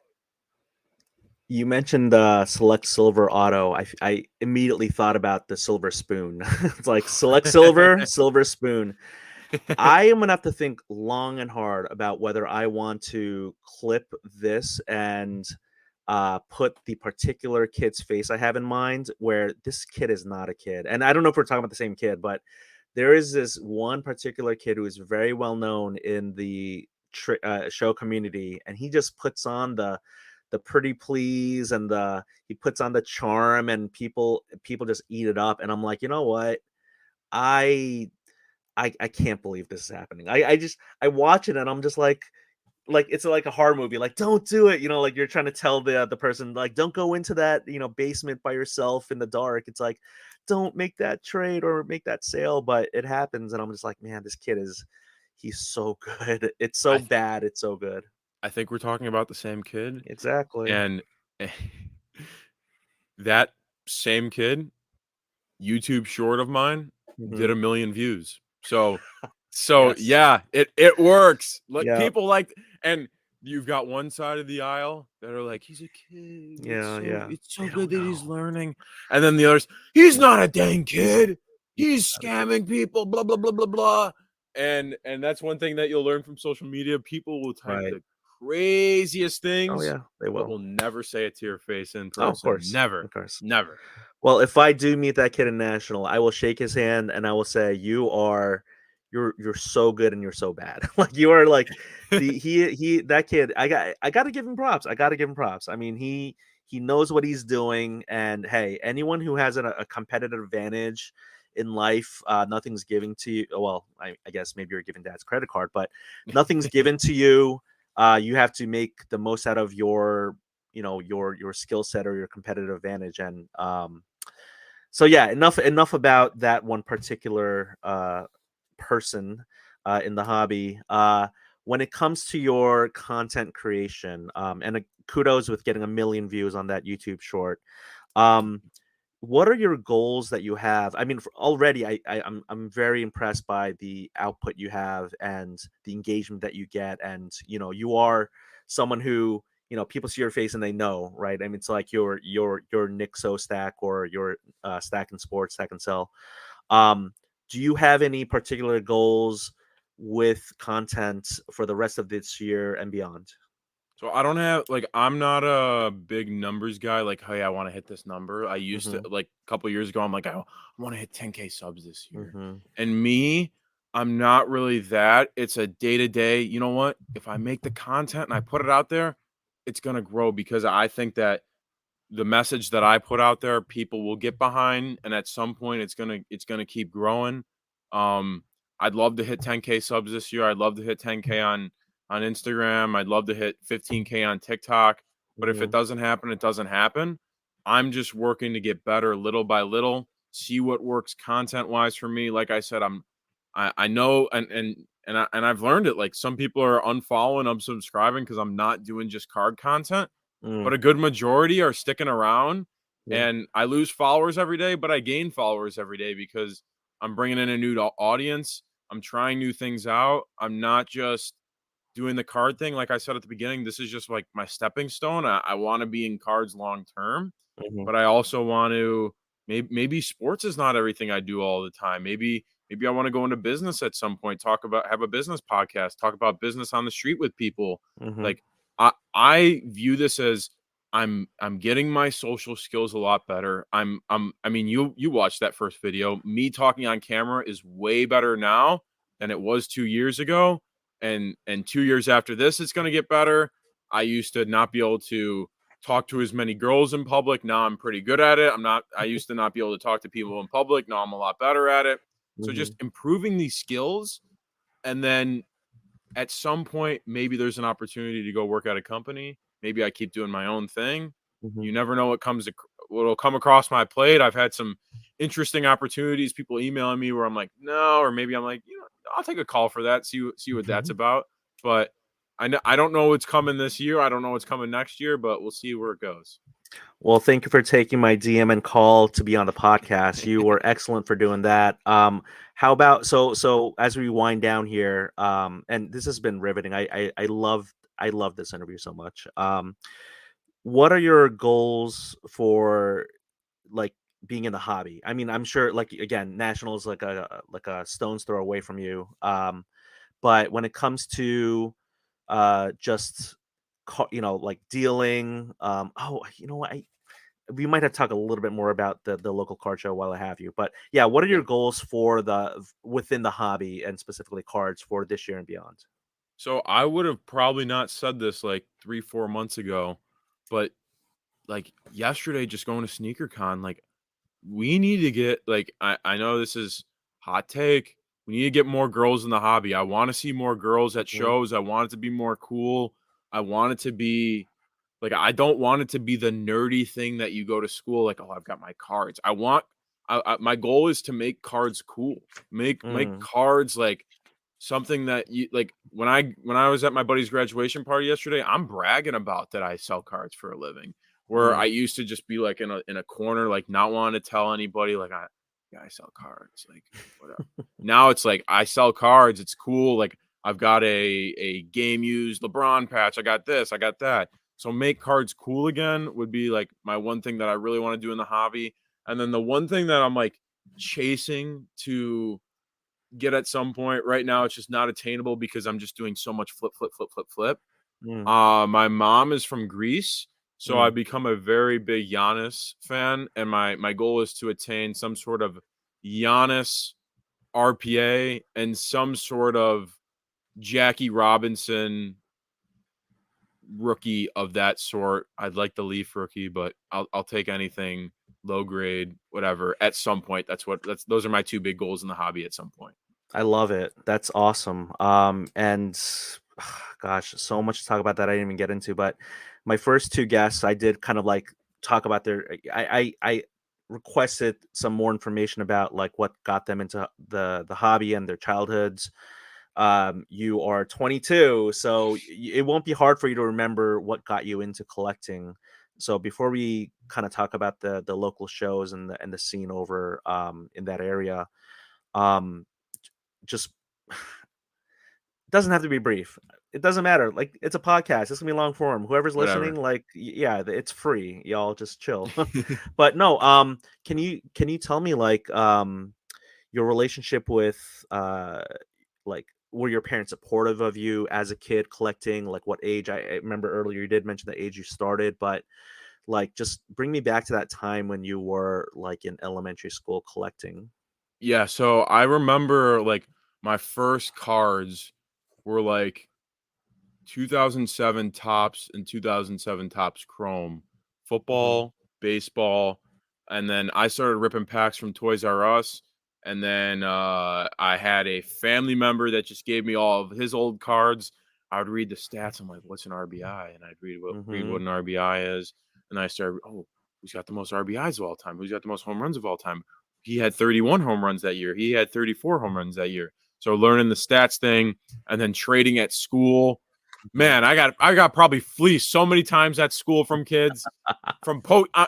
A: You mentioned Select Silver Auto. I immediately thought about the silver spoon. It's like Select Silver, silver spoon. I am gonna have to think long and hard about whether I want to clip this and put the particular kid's face I have in mind, where this kid is not a kid. And I don't know if we're talking about the same kid, but there is this one particular kid who is very well known in the show community, and he just puts on the pretty please and the he puts on the charm, and people just eat it up. And I'm like, you know what? I I can't believe this is happening. I watch it and I'm just like it's like a horror movie. Like, don't do it. Like you're trying to tell the person like, don't go into that basement by yourself in the dark. It's like, don't make that trade or make that sale, but it happens, and I'm just like, man, this kid he's so good. It's so
B: I th-
A: bad. It's so good.
B: I think we're talking about the same kid,
A: Exactly.
B: and that same kid, YouTube short of mine, did
A: Hmm.
B: 1,000,000 views. So
A: Yes.
B: yeah, it works. Like
A: Yeah.
B: people like, and you've got one side of the aisle that are like, he's a kid.
A: Yeah. Yeah.
B: It's so
A: They
B: good
A: don't
B: that he's
A: know.
B: learning. And then the others, he's not a dang
A: He's
B: kid.
A: he's
B: He's
A: not a kid.
B: scamming people, blah, blah, blah, blah, blah. And that's one thing that you'll learn from social media. People will type
A: Right.
B: the craziest
A: Oh
B: things,
A: yeah, they
B: but
A: will.
B: will never say it to your face in
A: Oh, of
B: person.
A: course.
B: Never.
A: Of course.
B: Never.
A: Well, if I do meet that kid in national, I will shake his hand and I will say, you're so good and you're so bad." Like you are like the he that kid. I got to give him props. I got to give him props. I mean, he knows what he's doing, and hey, anyone who has a competitive advantage in life. Nothing's given to you. Well, I guess maybe you're giving dad's credit card, but nothing's given to you. You have to make the most out of your, your skill set or your competitive advantage. And so yeah, enough about that one particular person in the hobby. When it comes to your content creation, and kudos with getting 1 million views on that YouTube short. Um, what are your goals that you have? I mean, already, I'm very impressed by the output you have and the engagement that you get, and you are someone who, people see your face and they know, right? I mean, it's like your Nick Sostak or your Stack and Sports, Stack and Sell. Um, do you have any particular goals with content for the rest of this year and beyond?
B: So I don't have like I'm not a big numbers guy. Like, hey, I want to hit this number. I used to
A: Mm-hmm.
B: like a couple years ago. I'm like, I want to hit 10K subs this year.
A: Mm-hmm.
B: And me, I'm not really that. It's a day to day. You know what? If I make the content and I put it out there, it's gonna grow because I think that the message that I put out there, people will get behind, and at some point, it's gonna keep growing. Um, I'd love to hit 10K subs this year. I'd love to hit 10K on Instagram. I'd love to hit 15K on TikTok. But if it
A: Mm-hmm.
B: doesn't happen, it doesn't happen. I'm just working to get better little by little. See what works content wise for me. Like I said, I know and I've learned it. Like some people are unfollowing, unsubscribing because I'm not doing just card content,
A: Mm,
B: but a good majority are sticking around.
A: yeah.
B: And I lose followers every day, but I gain followers every day because I'm bringing in a new audience. I'm trying new things out. I'm not just doing the card thing. Like I said at the beginning, this is just like my stepping stone. I want to be in cards long term,
A: Mhm.
B: but I also want to maybe sports is not everything I do all the time. Maybe I want to go into business at some point, have a business podcast, talk about business on the street with people.
A: Mhm.
B: Like I view this as I'm getting my social skills a lot better. I mean you watched that first video. Me talking on camera is way better now than it was 2 years ago. And 2 years after this it's going to get better. I used to not be able to talk to as many girls in public. Now I'm pretty good at it. I used to not be able to talk to people in public. Now I'm a lot better at it. So just
A: Mhm.
B: improving these skills, and then at some point maybe there's an opportunity to go work at a company. Maybe I keep doing my own thing.
A: Mhm.
B: You never know what'll come across my plate. I've had some interesting opportunities, people emailing me where I'm like, no, or maybe I'm like, I'll take a call for that, see what that's
A: Mhm.
B: about. But I don't know what's coming this year. I don't know what's coming next year, but we'll see where it goes.
A: Well, thank you for taking my DM and call to be on the podcast. You were excellent for doing that. How about so as we wind down here, and this has been riveting. I love this interview so much. What are your goals for, like, being in the hobby? I mean, I'm sure, like, again, national is like a stone's throw away from you. But when it comes to just like dealing, you know what, we might have to talk a little bit more about the local card show while I have you. But yeah, what are
B: Yeah.
A: your goals for within the hobby and specifically cards for this year and beyond?
B: So I would have probably not said this like 3, 4 months ago, but like yesterday, just going to sneaker con, like we need to get like I know this is hot take. We need to get more girls in the hobby. I want to see more girls at
A: Mhm.
B: shows. I want it to be more cool. I want it to be like I don't want it to be the nerdy thing that you go to school like, oh, I've got my cards. My goal is to make cards cool. Make
A: Mm,
B: cards like something that you like when I was at my buddy's graduation party yesterday, I'm bragging about that I sell cards for a living. Where I
A: mm,
B: used to just be like in a corner, like not wanting to tell anybody, like I sell cards, like whatever. Now it's like I sell cards, it's cool. Like I've got a game used LeBron patch, I got this, I got that. So make cards cool again would be like my one thing that I really want to do in the hobby. And then the one thing that I'm like chasing to get at some point. Right now, it's just not attainable because I'm just doing so much flip, flip, flip, flip, flip.
A: mm,
B: My mom is from Greece, so
A: mm,
B: I've become a very big Giannis fan, and my goal is to attain some sort of Giannis RPA and some sort of Jackie Robinson rookie of that sort. I'd like the Leaf rookie, but I'll take anything low grade, whatever. At some point, those are my two big goals in the hobby. At some point.
A: I love it. That's awesome. And gosh, so much to talk about that I didn't even get into. But my first two guests, I did kind of like talk about their. I requested some more information about like what got them into the hobby and their childhoods. You are 22, so it won't be hard for you to remember what got you into collecting. So before we kind of talk about the local shows and the scene over in that area, um just doesn't have to be brief. It doesn't matter. Like it's a podcast. It's gonna be long form. Whoever's listening,
B: Whatever.
A: like yeah, it's free. Y'all just chill. But no, can you tell me like your relationship with like were your parents supportive of you as a kid collecting? Like what age? I remember earlier you did mention the age you started, but like just bring me back to that time when you were like in elementary school collecting.
B: Yeah, so I remember like my first cards were like 2007 Tops and 2007 Tops Chrome,
A: Hmm.
B: football, baseball, and then I started ripping packs from Toys R Us. And then I had a family member that just gave me all of his old cards. I would read the stats. I'm like, "What's an RBI?" And I'd read
A: Hmm.
B: what an RBI is. And I started, "Oh, who's got the most RBIs of all time? Who's got the most home runs of all time?" He had 31 home runs that year. He had 34 home runs that year. So learning the stats thing, and then trading at school.
A: Hmm.
B: Man, I got probably fleeced so many times at school from kids. And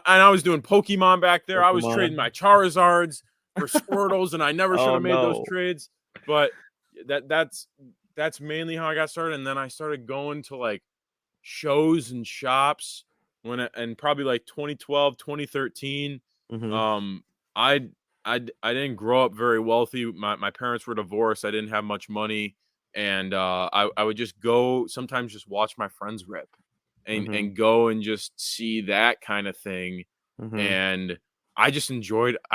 B: I was doing Pokemon back there. I was trading
A: Pokemon.
B: my Charizards for Squirtles, and I never should
A: Oh
B: have made those
A: no.
B: trades. But that's mainly how I got started. And then I started going to like shows and shops and probably like 2012, 2013.
A: Mhm.
B: Um, I I didn't grow up very wealthy. My parents were divorced. I didn't have much money, and I would just go sometimes just watch my friends rip,
A: Mhm.
B: and go and just see that kind of thing.
A: Mhm.
B: And I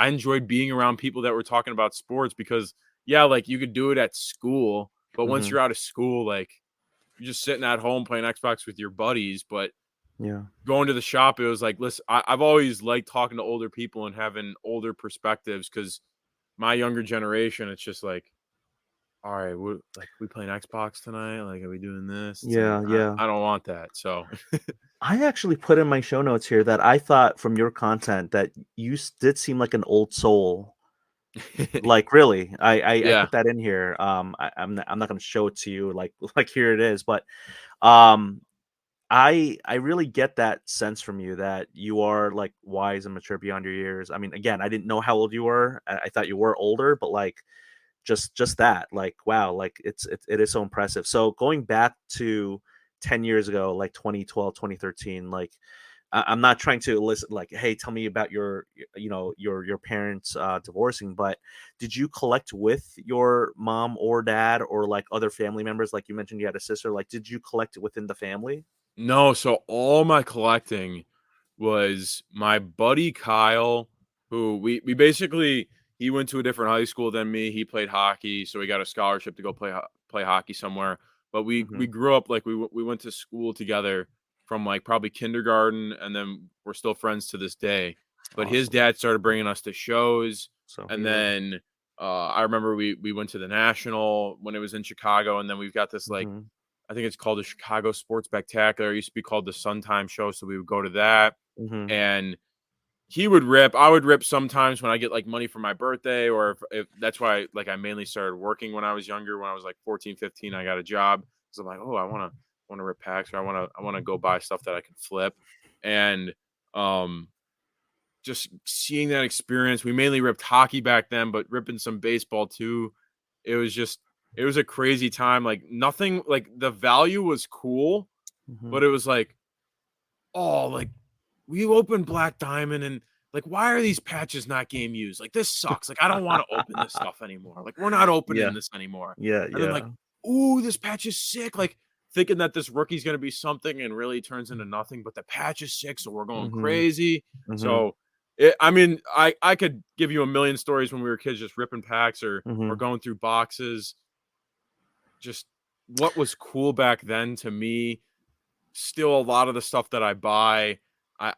B: enjoyed being around people that were talking about sports because yeah, like you could do it at school, but once
A: Mhm.
B: you're out of school, like you're just sitting at home playing Xbox with your buddies. But
A: Yeah.
B: going to the shop, it was like, listen, I've always liked talking to older people and having older perspectives because my younger generation, it's just like, all right, we playing Xbox tonight? Like, are we doing this? It's like,
A: Yeah, yeah.
B: I don't want that. So,
A: I actually put in my show notes here that I thought from your content that you did seem like an old soul. Like really, I
B: yeah,
A: put that in here. I'm not gonna show it to you like like here it is, but um, I really get that sense from you that you are like wise and mature beyond your years. I mean, again, I didn't know how old you were. I thought you were older, but like just that like wow like it is so impressive. So going back to 10 years ago like 2012, 2013, like I'm not trying to listen like hey tell me about your parents divorcing, but did you collect with your mom or dad or like other family members? Like you mentioned you had a sister, like did you collect it within the family?
B: no. So all my collecting was my buddy Kyle, who we basically he went to a different high school than me. He played hockey, so he got a scholarship to go play hockey somewhere. But we
A: Hmm.
B: grew up like we went to school together from like probably kindergarten, and then we're still friends to this day. But his
A: Awesome.
B: dad started bringing us to shows,
A: So
B: and
A: yeah.
B: then I remember we went to the National when it was in Chicago, and then we've got this like
A: Hmm.
B: I think it's called the Chicago Sports Spectacular. It used to be called the Sun Time Show, so we would go to that.
A: Hmm.
B: And he would rip. I would rip sometimes when I get like money for my birthday, or if that's why like I mainly started working when I was younger. When I was like 14, 15, I got a job because I'm like, oh, I want to rip packs, or I want to go buy stuff that I can flip. And um, just seeing that experience, we mainly ripped hockey back then, but ripping some baseball too. It was just it was a crazy time. Like nothing like the value was cool,
A: Hmm.
B: but it was like, oh, like we opened Black Diamond and like why are these patches not game used? Like this sucks. Like I don't want to open this stuff anymore. Like we're not
A: Yeah.
B: opening this anymore.
A: Yeah.
B: And then like,
A: Yeah.
B: ooh, this patch is sick. Like thinking that this rookie's gonna be something and really turns into nothing, but the patch is sick, so we're going
A: Hmm.
B: crazy.
A: Hmm.
B: So I mean, I could give you a million stories when we were kids just ripping packs or
A: Hmm.
B: going through boxes. Just what was cool back then to me, still a lot of the stuff that I buy,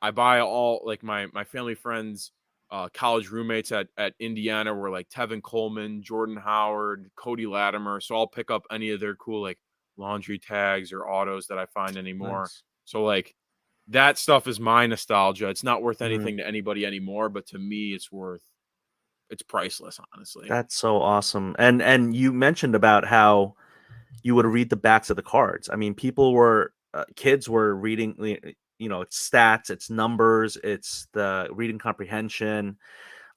B: I buy all like my family friends, college roommates at Indiana were like Tevin Coleman, Jordan Howard, Cody Latimer. So I'll pick up any of their cool like laundry tags or autos that I find anymore.
A: Nice.
B: So like that stuff is my nostalgia. It's not worth
A: Mhm.
B: anything to anybody anymore, but to me, it's priceless, honestly.
A: That's so awesome. And you mentioned about how you would read the backs of the cards. I mean, people were kids were reading, it's stats, it's numbers, it's the reading comprehension.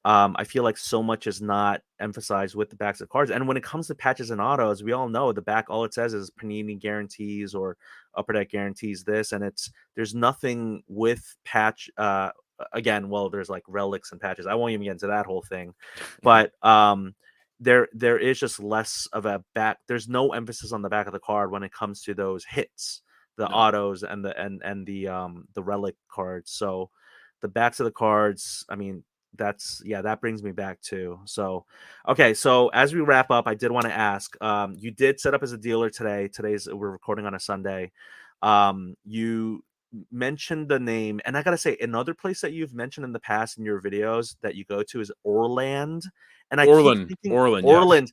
A: I feel like so much is not emphasized with the backs of cards. And when it comes to patches and autos, we all know the back, all it says is Panini guarantees or Upper Deck guarantees this. And there's nothing with patch. Again, well, there's like relics and patches. I won't even get into that whole thing. But there is just less of a back. There's no emphasis on the back of the card when it comes to those hits, the
B: No.
A: autos and the relic cards. So the backs of the cards, I mean, that brings me back too. So okay, so as we wrap up, I did want to ask, you did set up as a dealer today. We're recording on a Sunday. You mentioned the name, and I gotta say, another place that you've mentioned in the past in your videos that you go to is Orland. And I keep thinking
B: Orland, yes.
A: Orland.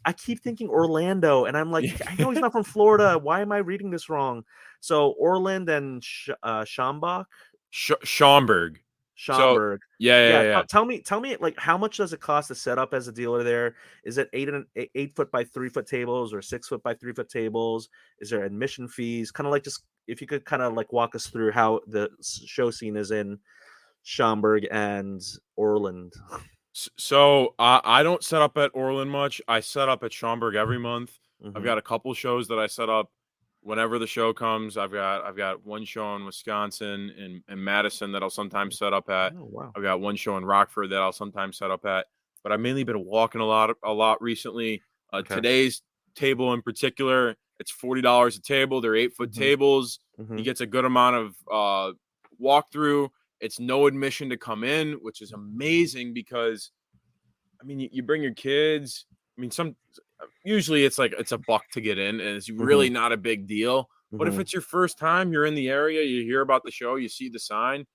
A: I keep thinking Orlando, and I'm like, I know he's not from Florida. Why am I reading this wrong? So Orland and Schambach,
B: Schaumburg. So
A: Schomburg.
B: yeah,
A: Yeah,
B: yeah, yeah.
A: tell me, like, how much does it cost to set up as a dealer there? Is it 8 foot by 3 foot tables or 6 foot by 3 foot tables? Is there admission fees? Kind of like, just if you could kind of like walk us through how the show scene is in Schomburg and Orland.
B: So I don't set up at Orland much. I set up at Schaumburg every month. I've
A: Hmm.
B: got a couple shows that I set up whenever the show comes. I've got one show in Wisconsin and Madison that I'll sometimes set up at.
A: Oh wow.
B: I've got one show in Rockford that I'll sometimes set up at. But I've mainly been walking a lot recently.
A: Okay.
B: Today's table in particular, it's $40 a table. They're 8 foot
A: Hmm.
B: tables. He
A: Hmm.
B: gets a good amount of walkthrough. It's no admission to come in, which is amazing because I mean, you bring your kids. I mean, usually it's like it's a buck to get in, and it's really
A: Hmm.
B: not a big deal. But if
A: Hmm.
B: it's your first time, you're in the area, you hear about the show, you see the sign.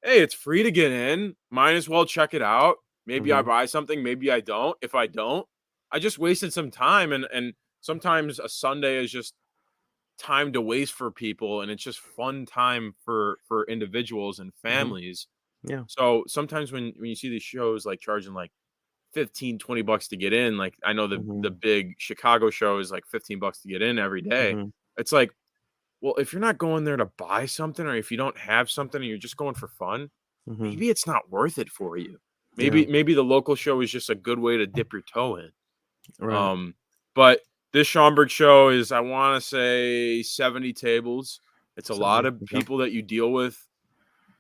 B: Hey, it's free to get in. Might as well check it out. Maybe I
A: Hmm.
B: buy something, maybe I don't. If I don't, I just wasted some time, and sometimes a Sunday is just time to waste for people, and it's just fun time for individuals and
A: Hmm.
B: families.
A: Yeah.
B: So sometimes when you see these shows like charging like 15-20 bucks to get in, like I know
A: Hmm.
B: the big Chicago show is like 15 bucks to get in every day.
A: Hmm.
B: It's like, well, if you're not going there to buy something or if you don't have something and you're just going for fun,
A: Hmm.
B: maybe it's not worth it for you.
A: Yeah.
B: Maybe the local show is just a good way to dip your toe in.
A: Right.
B: Um, but this Schaumburg show is, I want to say, 70 tables. It's a lot
A: 70.
B: of
A: Okay.
B: people that you deal with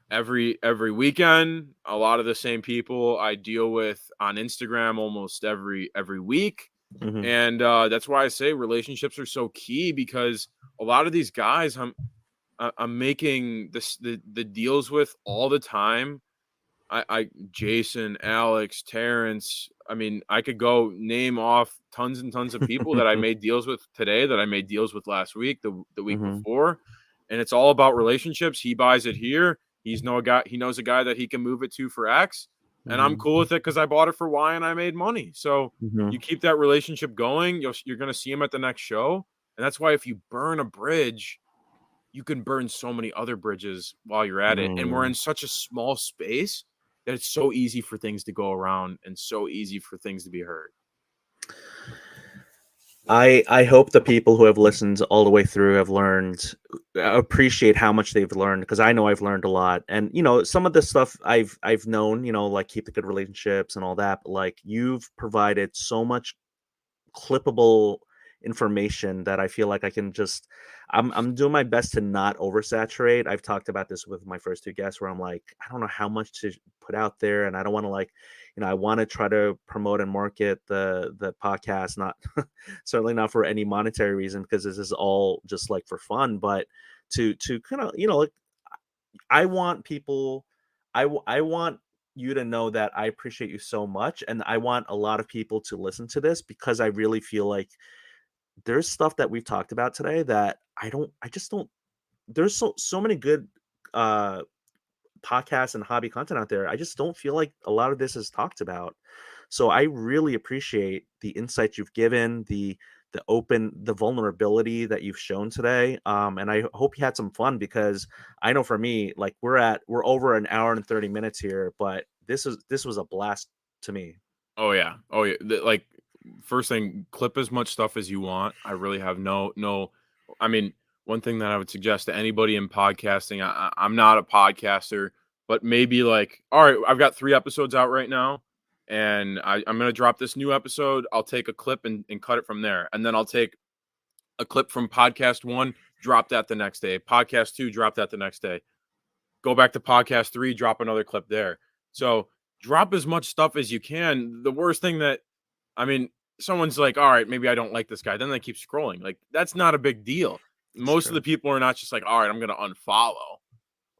B: every weekend. A lot of the same people I deal with on Instagram almost every week.
A: Hmm.
B: And that's why I say relationships are so key because a lot of these guys I'm making the deals with all the time. I Jason, Alex, Terrence. I mean, I could go name off tons and tons of people that I made deals with today, that I made deals with last week, the week
A: Hmm.
B: before, and it's all about relationships. He buys it here. He knows a guy that he can move it to for X, and I'm
A: Hmm.
B: cool with it because I bought it for Y and I made money. So
A: Hmm.
B: you keep that relationship going. You're going to see him at the next show, and that's why if you burn a bridge, you can burn so many other bridges while you're at it. And we're
A: Mm.
B: in such a small space that it's so easy for things to go around and so easy for things to be heard.
A: I hope the people who have listened all the way through have learned, appreciate how much they've learned, because I know I've learned a lot. And some of the stuff I've known, like keep the good relationships and all that, but like you've provided so much clippable information that I feel like I can just I'm doing my best to not oversaturate. I've talked about this with my first two guests where I'm like, I don't know how much to put out there, and I don't want to like, I want to try to promote and market the podcast, not certainly not for any monetary reason, because this is all just like for fun, but to kind of, like, I want people, I want you to know that I appreciate you so much, and I want a lot of people to listen to this, because I really feel like there's stuff that we've talked about today that I just don't. There's so many good uh podcasts and hobby content out there, I just don't feel like a lot of this is talked about. So I really appreciate the insights you've given, the vulnerability that you've shown today. And I hope you had some fun, because I know for me, like we're over an hour and 30 minutes here, but this was a blast to me.
B: Oh yeah. Oh yeah. Like first thing, clip as much stuff as you want. I really have no. I mean, one thing that I would suggest to anybody in podcasting, I'm not a podcaster, but maybe like, all right, I've got 3 episodes out right now, and I'm gonna drop this new episode. I'll take a clip and cut it from there, and then I'll take a clip from podcast 1, drop that the next day. Podcast 2, drop that the next day. Go back to podcast 3, drop another clip there. So drop as much stuff as you can. The worst thing that, I mean, someone's like, all right, maybe I don't like this guy. Then they keep scrolling. Like, that's not a big deal.
A: It's
B: Most of
A: true.
B: the people are not just like, all right, I'm going to unfollow.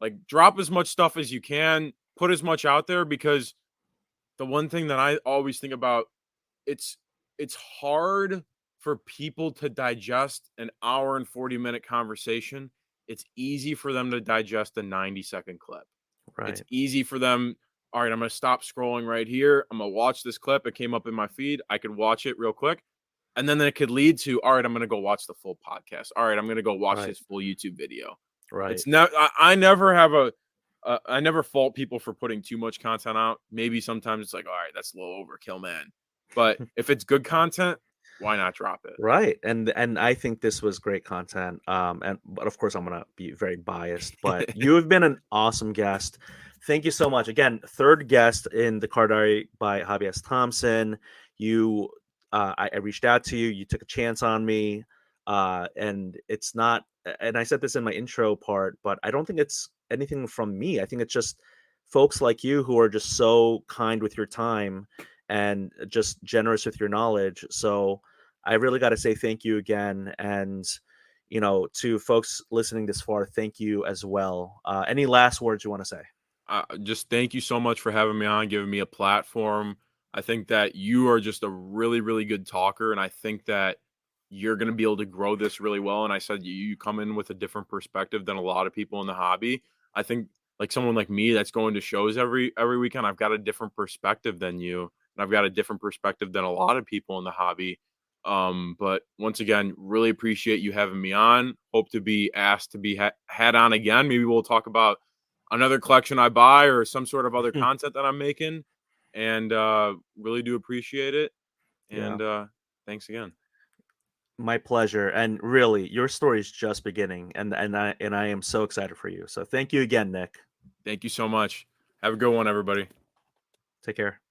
B: Like, drop as much stuff as you can, put as much out there, because the one thing that I always think about, it's it's hard for people to digest an hour and 40-minute conversation. It's easy for them to digest a 90-second clip. It's
A: Right.
B: easy for them. All right, I'm going to stop scrolling right here. I'm going to watch this clip. It came up in my feed. I could watch it real quick. And then it could lead to, all right, I'm going to go watch the full podcast. All right, I'm going to go watch
A: Right.
B: this full YouTube video.
A: Right.
B: It's not, I never have I never fault people for putting too much content out. Maybe sometimes it's like, all right, that's a little overkill, man. But if it's good content, why not drop it?
A: Right. And I think this was great content. And but of course I'm gonna be very biased, but you have been an awesome guest. Thank you so much. Again, third guest in the Car Diary by Hobby S. Thompson. You I reached out to you, you took a chance on me. And it's not, and I said this in my intro part, but I don't think it's anything from me. I think it's just folks like you who are just so kind with your time and just generous with your knowledge. So I really got to say thank you again. And, to folks listening this far, thank you as well. Any last words you want to say?
B: Just thank you so much for having me on, giving me a platform. I think that you are just a really, really good talker, and I think that you're going to be able to grow this really well. And I said you come in with a different perspective than a lot of people in the hobby. I think like someone like me that's going to shows every weekend, I've got a different perspective than you, and I've got a different perspective than a lot of people in the hobby. But once again, really appreciate you having me on. Hope to be asked to be had on again. Maybe we'll talk about another collection I buy or some sort of other content that I'm making. And really do appreciate it.
A: Yeah,
B: And thanks again.
A: my pleasure. And really, your story is just beginning, and I am so excited for you. So thank you again, Nick.
B: Thank you so much. Have a good one, everybody.
A: Take care.